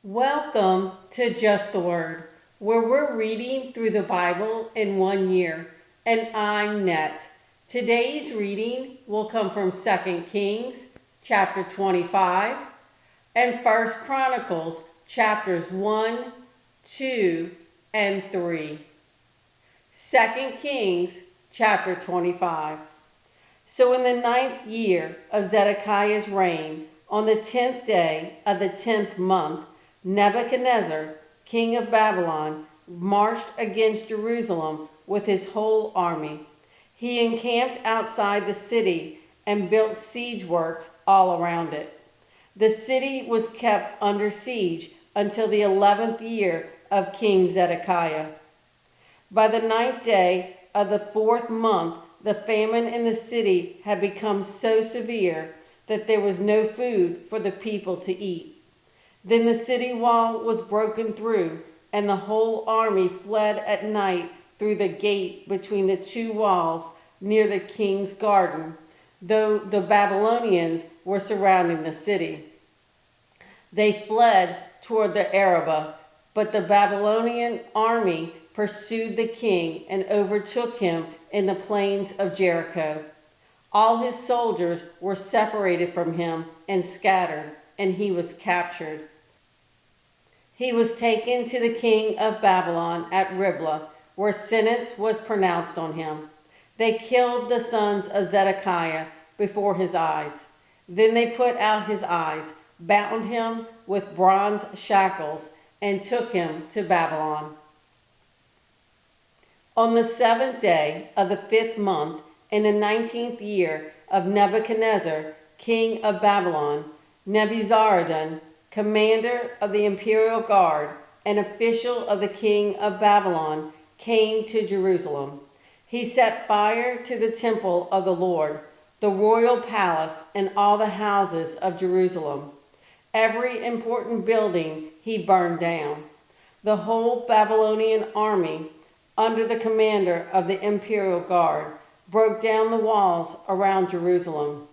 Welcome to Just the Word, where we're reading through the Bible in 1 year. And I'm Net. Today's reading will come from 2 Kings chapter 25 and 1 Chronicles chapters 1, 2, and 3. 2 Kings chapter 25. So in the 9th year of Zedekiah's reign, on the 10th day of the 10th month, Nebuchadnezzar, king of Babylon, marched against Jerusalem with his whole army. He encamped outside the city and built siege works all around it. The city was kept under siege until the 11th year of King Zedekiah. By the 9th day of the 4th month, the famine in the city had become so severe that there was no food for the people to eat. Then the city wall was broken through, and the whole army fled at night through the gate between the two walls near the king's garden, though the Babylonians were surrounding the city. They fled toward the Arabah, but the Babylonian army pursued the king and overtook him in the plains of Jericho. All his soldiers were separated from him and scattered, and he was captured. He was taken to the king of Babylon at Riblah, where sentence was pronounced on him. They killed the sons of Zedekiah before his eyes. Then they put out his eyes, bound him with bronze shackles, and took him to Babylon. On the 7th day of the 5th month, in the 19th year of Nebuchadnezzar, king of Babylon, Nebuzaradan, commander of the imperial guard, and official of the king of Babylon, came to Jerusalem. He set fire to the temple of the Lord, the royal palace, and all the houses of Jerusalem. Every important building he burned down. The whole Babylonian army, under the commander of the imperial guard, broke down the walls around Jerusalem.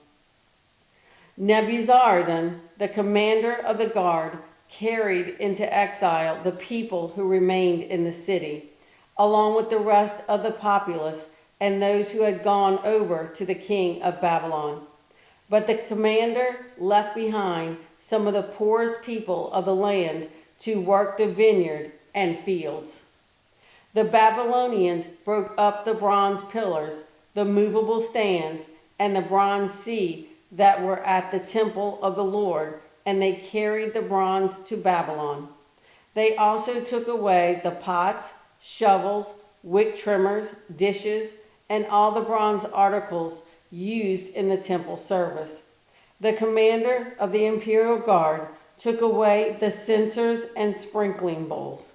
Nebuzaradan, the commander of the guard, carried into exile the people who remained in the city, along with the rest of the populace and those who had gone over to the king of Babylon. But the commander left behind some of the poorest people of the land to work the vineyard and fields. The Babylonians broke up the bronze pillars, the movable stands, and the bronze sea that were at the temple of the Lord, and they carried the bronze to Babylon. They also took away the pots, shovels, wick trimmers, dishes, and all the bronze articles used in the temple service. The commander of the imperial guard took away the censers and sprinkling bowls,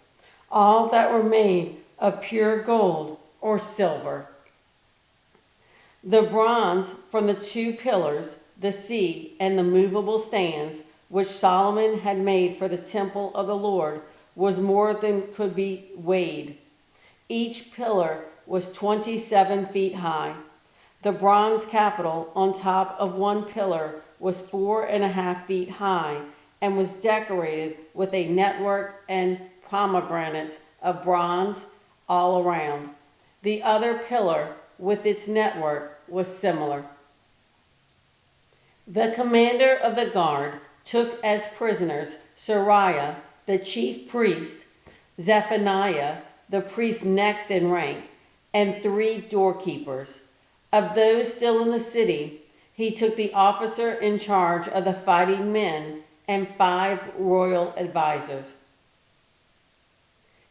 all that were made of pure gold or silver. The bronze from the two pillars, the sea, and the movable stands, which Solomon had made for the temple of the Lord, was more than could be weighed. Each pillar was 27 feet high. The bronze capital on top of one pillar was 4.5 feet high and was decorated with a network and pomegranates of bronze all around. The other pillar with its network was similar. The commander of the guard took as prisoners Sariah, the chief priest, Zephaniah, the priest next in rank, and 3 doorkeepers. Of those still in the city, he took the officer in charge of the fighting men and 5 royal advisors.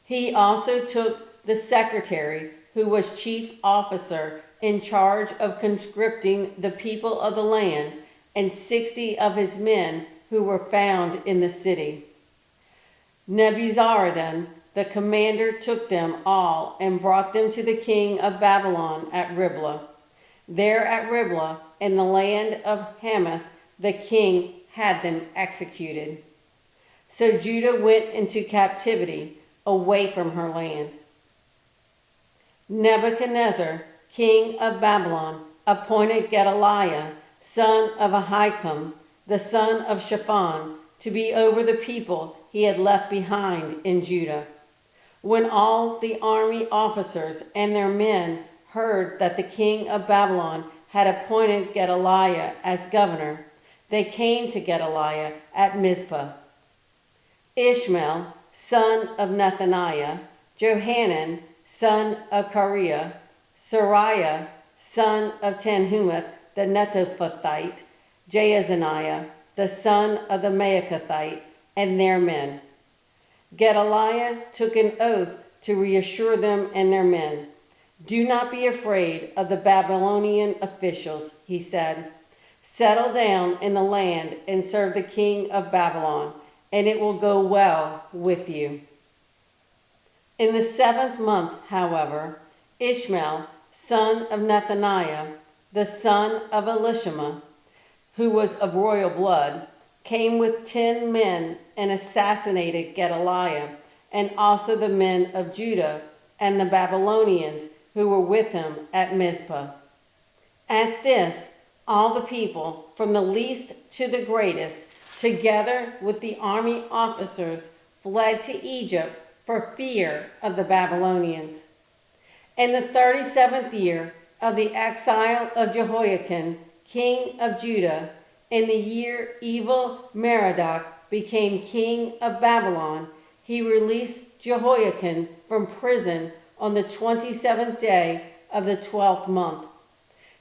He also took the secretary, who was chief officer in charge of conscripting the people of the land, and 60 of his men who were found in the city. Nebuzaradan, the commander, took them all and brought them to the king of Babylon at Riblah. There at Riblah, in the land of Hamath, the king had them executed. So Judah went into captivity away from her land. Nebuchadnezzar, king of Babylon, appointed Gedaliah, son of Ahikam, the son of Shaphan, to be over the people he had left behind in Judah. When all the army officers and their men heard that the king of Babylon had appointed Gedaliah as governor, they came to Gedaliah at Mizpah. Ishmael, son of Nethaniah, Johanan, son of Kareah, Sariah, son of Tanhumeth the Netophathite, Jaazaniah, the son of the Maacathite, and their men. Gedaliah took an oath to reassure them and their men. "Do not be afraid of the Babylonian officials," he said. "Settle down in the land and serve the king of Babylon, and it will go well with you." In the 7th month, however, Ishmael, son of Nethaniah, the son of Elishama, who was of royal blood, came with 10 men and assassinated Gedaliah, and also the men of Judah and the Babylonians who were with him at Mizpah. At this, all the people, from the least to the greatest, together with the army officers, fled to Egypt for fear of the Babylonians. In the 37th year of the exile of Jehoiakim, king of Judah, in the year Evil-Merodach became king of Babylon, he released Jehoiakim from prison on the 27th day of the 12th month.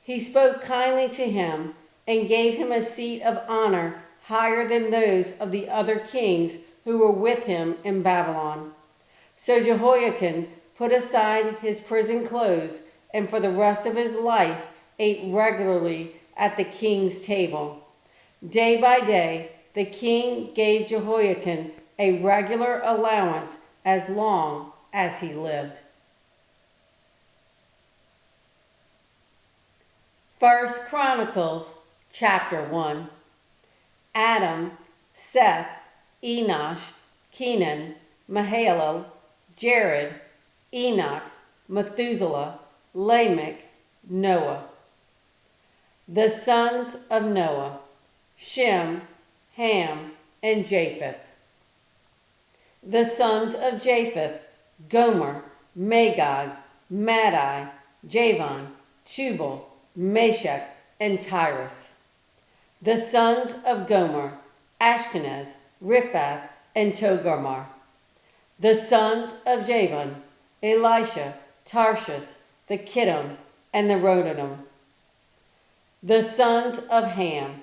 He spoke kindly to him and gave him a seat of honor higher than those of the other kings who were with him in Babylon. So Jehoiakim put aside his prison clothes and for the rest of his life ate regularly at the king's table. Day by day, the king gave Jehoiakim a regular allowance as long as he lived. 1 Chronicles chapter 1. Adam, Seth, Enosh, Kenan, Mahalalel, Jared, Enoch, Methuselah, Lamech, Noah. The sons of Noah: Shem, Ham, and Japheth. The sons of Japheth: Gomer, Magog, Madai, Javan, Tubal, Meshach, and Tyrus. The sons of Gomer: Ashkenaz, Riphath, and Togarmah. The sons of Javan: Elisha, Tarshish, the Kittim, and the Rodanim. The sons of Ham: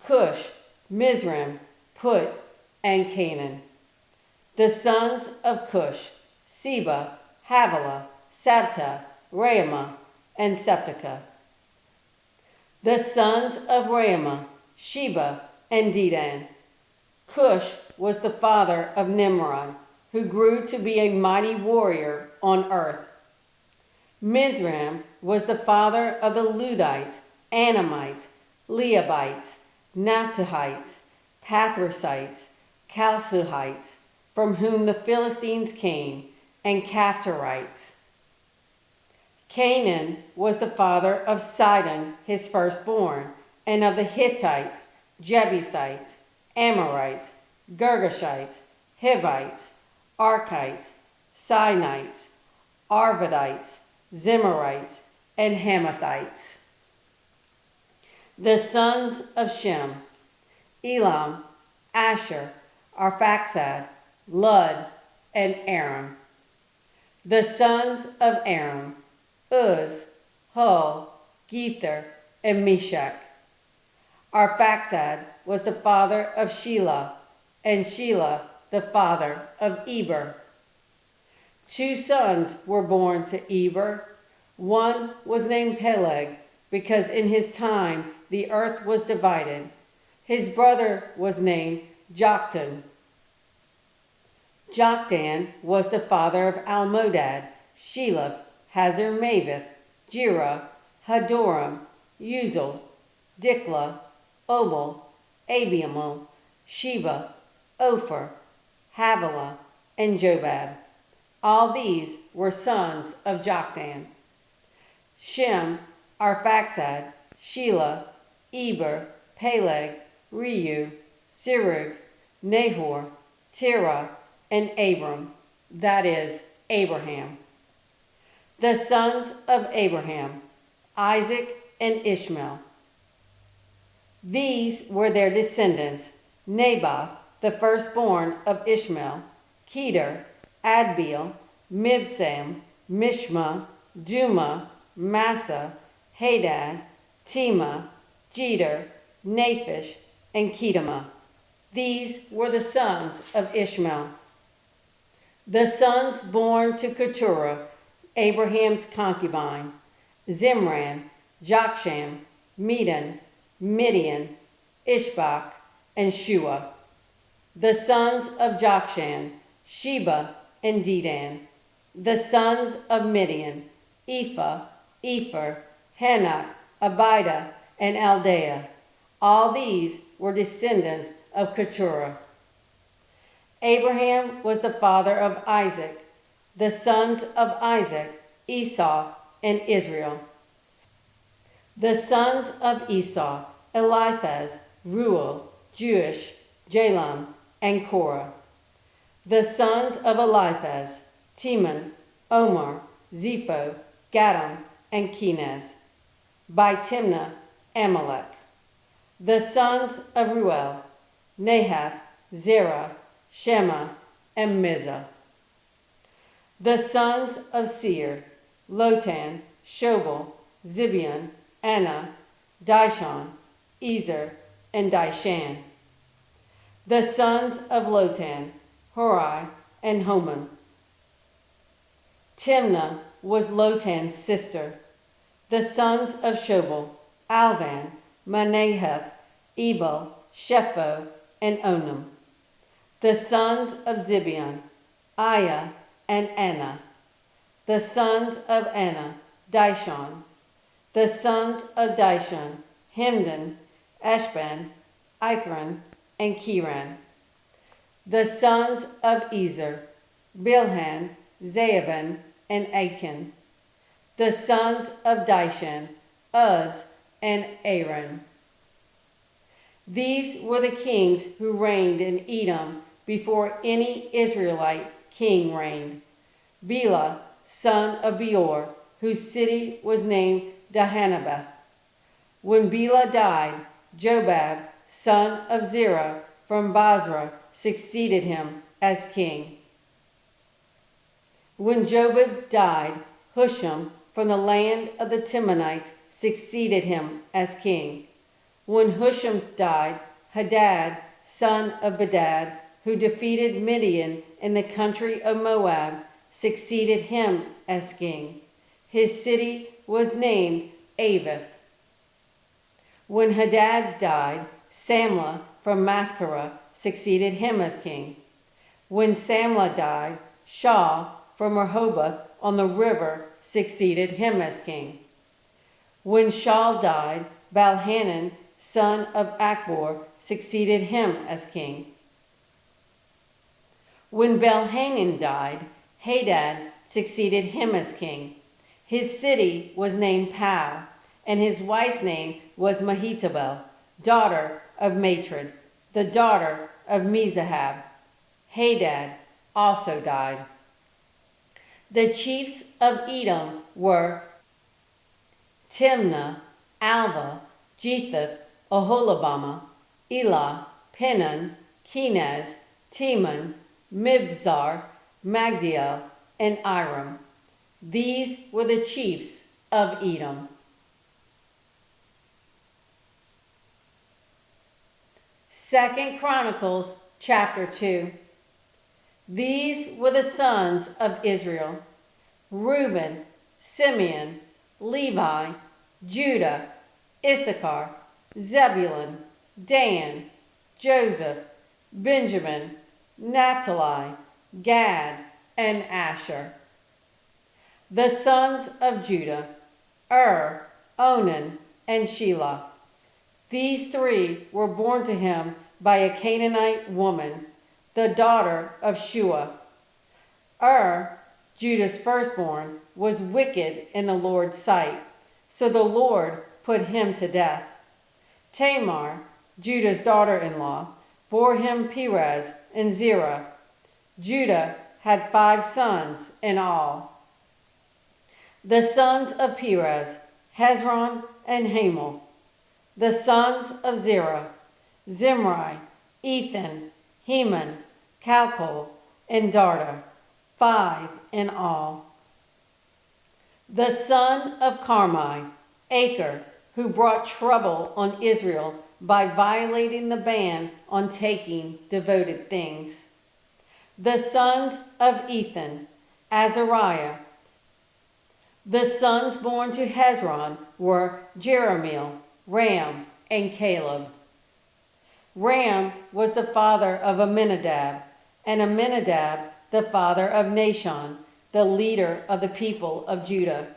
Cush, Mizraim, Put, and Canaan. The sons of Cush: Seba, Havilah, Sabta, Raamah, and Septica. The sons of Raamah: Sheba and Dedan. Cush was the father of Nimrod, who grew to be a mighty warrior on earth. Mizraim was the father of the Ludites, Anamites, Leabites, Naphtuhites, Pathrusites, Chalcihites, from whom the Philistines came, and Caphtorites. Canaan was the father of Sidon, his firstborn, and of the Hittites, Jebusites, Amorites, Girgashites, Hivites, Archites, Sinites, Arvadites, Zemarites, and Hamathites. The sons of Shem: Elam, Asher, Arphaxad, Lud, and Aram. The sons of Aram: Uz, Hul, Gether, and Meshach. Arphaxad was the father of Shelah, and Shelah the father of Eber. 2 sons were born to Eber. One was named Peleg, because in his time the earth was divided. His brother was named Joktan. Joktan was the father of Almodad, Sheleph, Hazar-Maveth, Jerah, Hadoram, Uzal, Diklah, Obal, Abiamal, Sheba, Ophir, Havilah, and Jobab. All these were sons of Joktan. Shem, Arphaxad, Shelah, Eber, Peleg, Reu, Serug, Nahor, Terah, and Abram, that is, Abraham. The sons of Abraham, Isaac and Ishmael. These were their descendants: Naboth, the firstborn of Ishmael, Kedar, Adbeel, Mibsam, Mishma, Dumah, Massa, Hadad, Tema, Jeter, Naphish, and Kedemah. These were the sons of Ishmael. The sons born to Keturah, Abraham's concubine: Zimran, Jokshan, Medan, Midian, Ishbak, and Shua. The sons of Jokshan: Sheba and Dedan. The sons of Midian: Ephah, Epher, Hanok, Abida, and Aldea. All these were descendants of Keturah. Abraham was the father of Isaac. The sons of Isaac: Esau and Israel. The sons of Esau: Eliphaz, Reuel, Jeush, Jalam, and Korah. The sons of Eliphaz: Teman, Omar, Zepho, Gatam, and Kenaz. By Timnah, Amalek. The sons of Reuel: Nahath, Zerah, Shema, and Mizah. The sons of Seir: Lotan, Shobal, Zibeon, Anna, Dishon, Ezer, and Dishan. The sons of Lotan: Hori and Homan. Timnah was Lotan's sister. The sons of Shobal: Alvan, Manahath, Ebal, Shepho, and Onam. The sons of Zibeon: Aiah and Anna. The sons of Anna: Dishon. The sons of Dishon: Hemdan, Eshban, Ithran, and Kiran. The sons of Ezer: Bilhan, Zaaban, and Achan. The sons of Dishan: Uz and Aaron. These were the kings who reigned in Edom before any Israelite king reigned: Bela, son of Beor, whose city was named Dahanabeth. When Bela died, Jobab, son of Zerah from Basra, succeeded him as king. When Jobab died, Husham from the land of the Timonites succeeded him as king. When Husham died, Hadad, son of Bedad, who defeated Midian in the country of Moab, succeeded him as king. His city was named Avith. When Hadad died, Samlah from Masrekah succeeded him as king. When Samlah died, Shaul from Rehoboth on the river succeeded him as king. When Shaul died, Balhanan, son of Achbor, succeeded him as king. When Balhanan died, Hadad succeeded him as king. His city was named Pau, and his wife's name was Mehetabel, daughter of Matred, the daughter of Mezahab. Hadad also died. The chiefs of Edom were Timnah, Alva, Jetheth, Oholabama, Elah, Penan, Kenaz, Teman, Mibzar, Magdiel, and Iram. These were the chiefs of Edom. Second Chronicles chapter 2. These were the sons of Israel: Reuben, Simeon, Levi, Judah, Issachar, Zebulun, Dan, Joseph, Benjamin, Naphtali, Gad, and Asher. The sons of Judah: Onan, and Shelah. These three were born to him by a Canaanite woman, the daughter of Shua. Judah's firstborn, was wicked in the Lord's sight, so the Lord put him to death. Tamar, Judah's daughter-in-law, bore him Perez, and Zerah. Judah had 5 sons in all. The sons of Perez, Hezron and Hamel. The sons of Zerah, Zimri, Ethan, Heman, Calcol, and Darda, 5 in all. The son of Carmi, Acre, who brought trouble on Israel by violating the ban on taking devoted things. The sons of Ethan, Azariah. The sons born to Hezron were Jerahmeel, Ram, and Caleb. Ram was the father of Amminadab, and Amminadab the father of Nahshon, the leader of the people of Judah.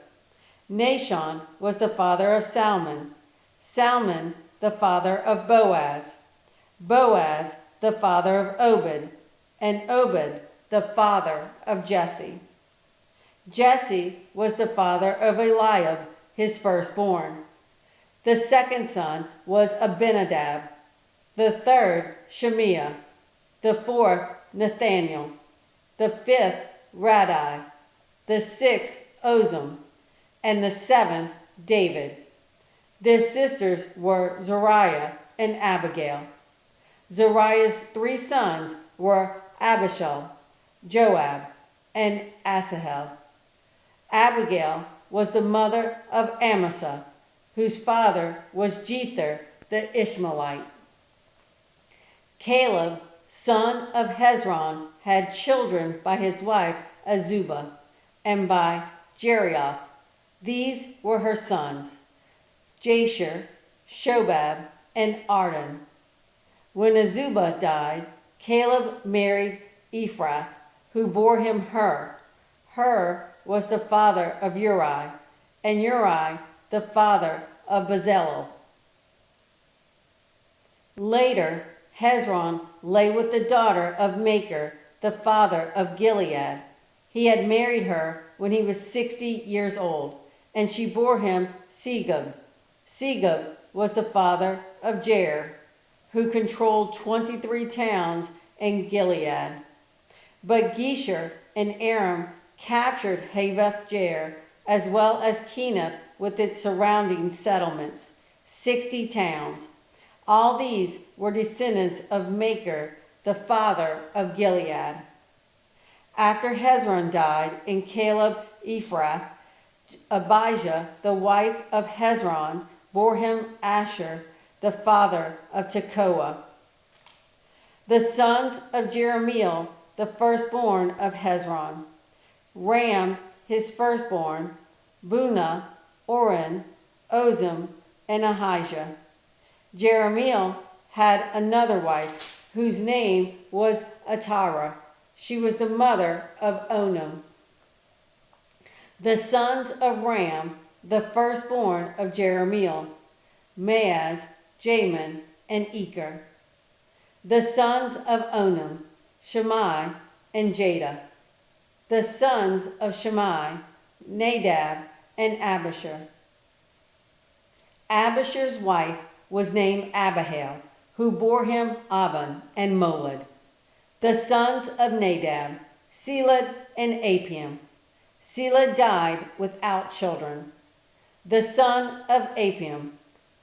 Nahshon was the father of Salmon, Salmon the father of Boaz, Boaz the father of Obed, and Obed the father of Jesse. Jesse was the father of Eliab, his firstborn. The second son was Abinadab, the third Shemiah, the fourth Nathaniel, the fifth Radai, the sixth Ozem, and the seventh David. Their sisters were Zariah and Abigail. Zariah's 3 sons were Abishal, Joab, and Asahel. Abigail was the mother of Amasa, whose father was Jether the Ishmaelite. Caleb, son of Hezron, had children by his wife Azubah, and by Jerioth. These were her sons, Jasher, Shobab, and Arden. When Azubah died, Caleb married Ephrath, who bore him Hur. Hur was the father of Uri, and Uri the father of Bezalel. Later, Hezron lay with the daughter of Machir, the father of Gilead. He had married her when he was 60 years old, and she bore him Segub. Segub was the father of Jair, who controlled 23 towns in Gilead. But Geshur and Aram captured Havoth Jair, as well as Kenath with its surrounding settlements, 60 towns. All these were descendants of Machir, the father of Gilead. After Hezron died and Caleb Ephrath, Abijah, the wife of Hezron, bore him Asher, the father of Tekoa. The sons of Jerahmeel, the firstborn of Hezron: Ram, his firstborn, Bunah, Oren, Ozem, and Ahijah. Jerahmeel had another wife, whose name was Atara. She was the mother of Onam. The sons of Ram, the firstborn of Jerahmeel: Maaz, Jamin, and Eker. The sons of Onam: Shammai and Jada. The sons of Shammai: Nadab and Abishur. Abishur's wife was named Abihail, who bore him Aban and Molid. The sons of Nadab: Seled and Apiam. Seled died without children. The son of Apiam: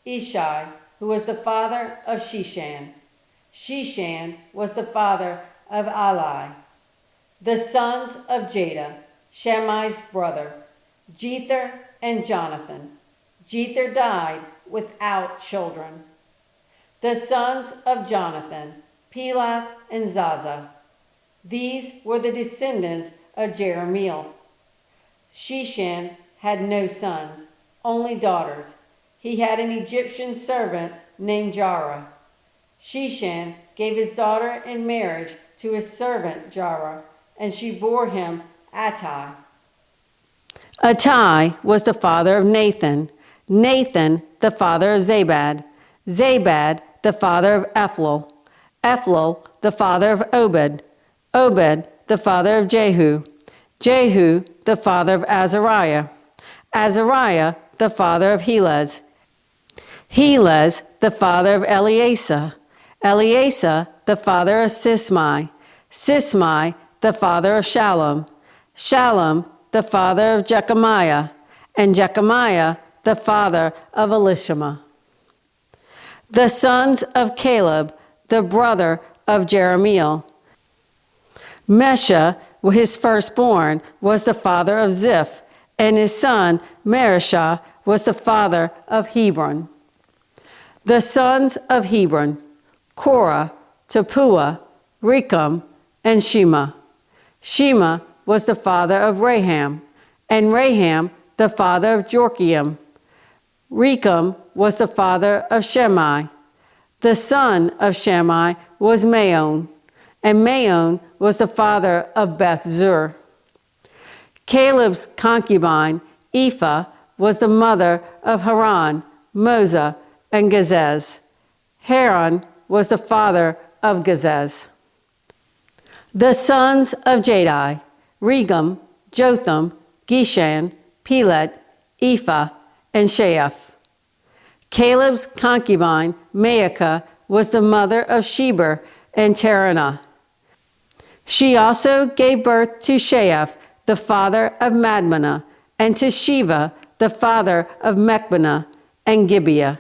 Ishai, who was the father of Sheshan. Sheshan was the father of Ali. The sons of Jada: Shammai's brother, Jether and Jonathan. Jether died without children. The sons of Jonathan: Pelath and Zaza. These were the descendants of Jerahmeel. Sheshan had no sons, only daughters. He had an Egyptian servant named Jarrah. Sheshan gave his daughter in marriage to his servant Jarrah, and she bore him Attai. Attai was the father of Nathan, Nathan the father of Zabad, Zabad the father of Ephlal, Ephlal the father of Obed, Obed the father of Jehu, Jehu the father of Azariah, Azariah the father of Helez, Helez the father of Eleasah, Eleasa the father of Sismai, Sismai the father of Shallum, Shallum the father of Jechamiah, and Jechamiah the father of Elishama. The sons of Caleb, the brother of Jeremiel. Mesha, his firstborn, was the father of Ziph, and his son Marishah was the father of Hebron. The sons of Hebron, Korah, Tapua, Recham, and Shema. Shema was the father of Raham, and Raham the father of Jorkiam. Recham was the father of Shammai. The son of Shammai was Maon, and Maon was the father of Beth-zur. Caleb's concubine, Ephah, was the mother of Haran, Moza, and Gazez. Haran was the father of Gazez. The sons of Jadai, Regem, Jotham, Geshan, Pelet, Ephah, and Sheaph. Caleb's concubine, Maacah, was the mother of Sheber and Teranah. She also gave birth to Sheaph, the father of Madmenah, and to Sheva, the father of Mechbenah and Gibeah.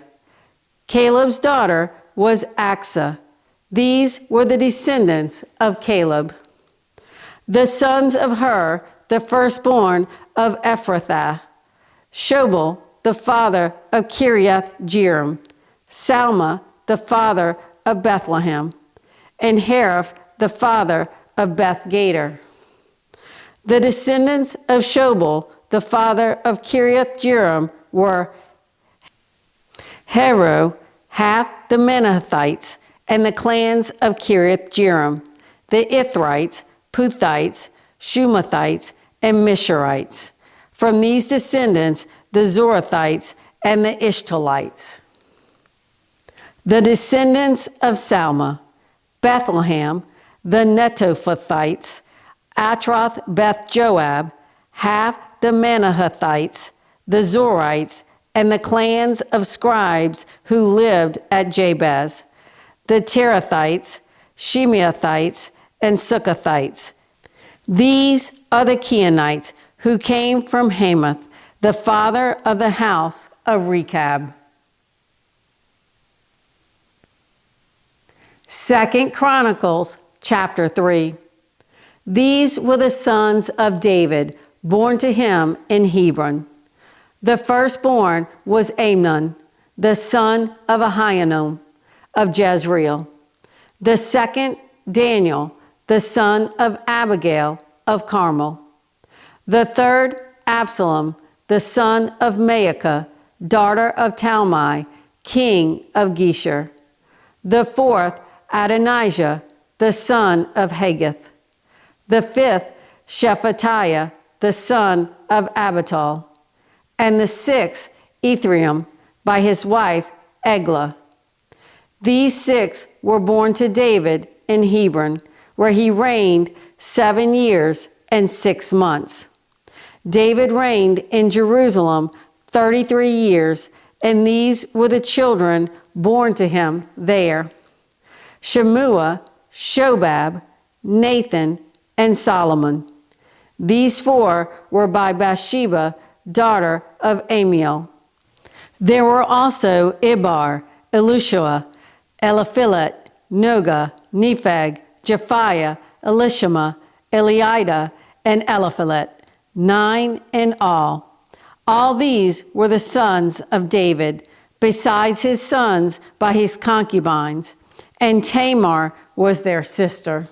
Caleb's daughter was Achsah. These were the descendants of Caleb. The sons of Hur, the firstborn of Ephrathah, Shobal, the father of Kiriath Jearim, Salma, the father of Bethlehem, and Hariph, the father of Beth Gader. The descendants of Shobal, the father of Kiriath Jearim, were Hero, half the Manahathites, and the clans of Kiriath Jearim, the Ithrites, Puthites, Shumathites, and Misharites. From these descendants, the Zorathites and the Ishtalites. The descendants of Salma, Bethlehem, the Netophathites, Atroth Beth Joab, half the Manahathites, the Zorites, and the clans of scribes who lived at Jabez, the Terathites, Shemeathites, and Succothites. These are the Keenites who came from Hamath, the father of the house of Rechab. 2 Chronicles chapter 3. These were the sons of David, born to him in Hebron. The firstborn was Amnon, the son of Ahinoam of Jezreel. The second, Daniel, the son of Abigail of Carmel. The third, Absalom, the son of Maacah, daughter of Talmai, king of Geshur. The fourth, Adonijah, the son of Haggith. The fifth, Shephatiah, the son of Abital. And the sixth, Ithream, by his wife Eglah. These six were born to David in Hebron, where he reigned 7 years and 6 months. David reigned in Jerusalem 33 years, and these were the children born to him there: Shemua, Shobab, Nathan, and Solomon. These four were by Bathsheba, daughter of Amiel. There were also Ibar, Elushua, Eliphelet, Noga, Nepheg, Japhiah, Elishama, Eliada, and Eliphelet, 9 in all. All these were the sons of David, besides his sons by his concubines, and Tamar was their sister.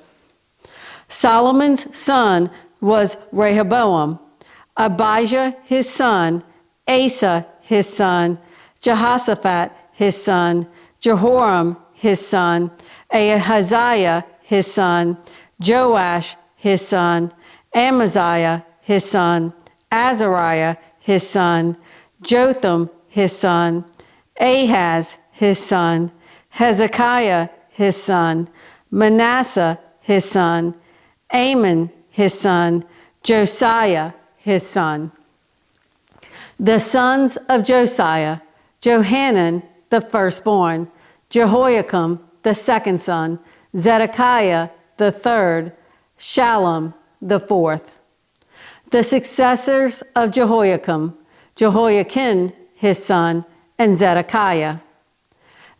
Solomon's son was Rehoboam, Abijah his son, Asa his son, Jehoshaphat his son, Jehoram his son, Ahaziah his son, Joash his son, Amaziah his son, Azariah his son, Jotham his son, Ahaz his son, Hezekiah his son, Manasseh his son, Amon his son, Josiah his son. The sons of Josiah: Johanan the firstborn, Jehoiakim the second son, Zedekiah the third, Shallum the fourth. The successors of Jehoiakim, Jehoiakim his son, and Zedekiah.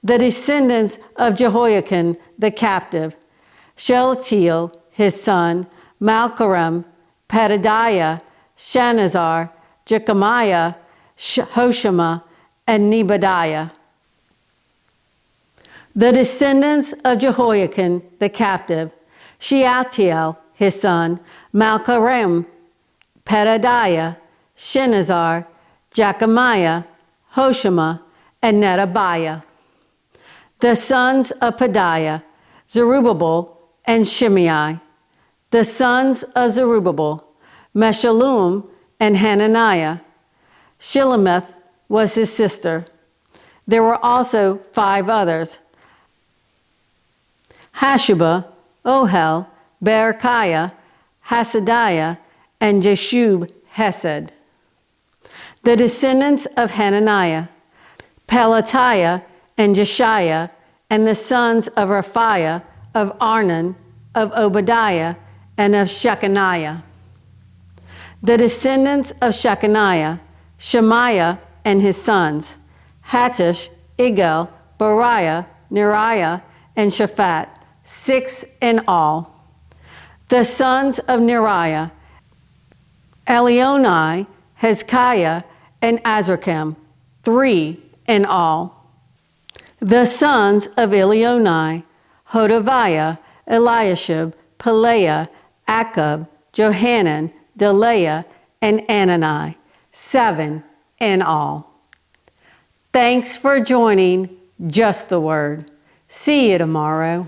The descendants of Jehoiakim the captive, Shealtiel his son, Malchiram, Pedadiah, Shanazar, Jechemiah, Hoshama, and Nebadiah. The descendants of Jehoiakim the captive, Shealtiel his son, Malchiram, Pedadiah, Shanazar, Jechemiah, Hoshama, and Nedabiah. The sons of Pedaiah, Zerubbabel and Shimei. The sons of Zerubbabel, Meshullam and Hananiah. Shilemeth was his sister. There were also 5 others: Hashubah, Ohel, Berechiah, Hasadiah, and Jeshub Hesed. The descendants of Hananiah, Pelatiah and Jeshiah, and the sons of Raphiah, of Arnan, of Obadiah, and of Shechaniah. The descendants of Shechaniah, Shemaiah and his sons, Hattush, Igal, Bariah, Neriah, and Shaphat, 6 in all. The sons of Neriah, Elionai, Hezekiah, and Azrikam, 3 in all. The sons of Elionai, Hodaviah, Eliashib, Pelaiah, Akub, Johanan, Delaiah, and Anani, 7 in all. Thanks for joining Just the Word. See you tomorrow.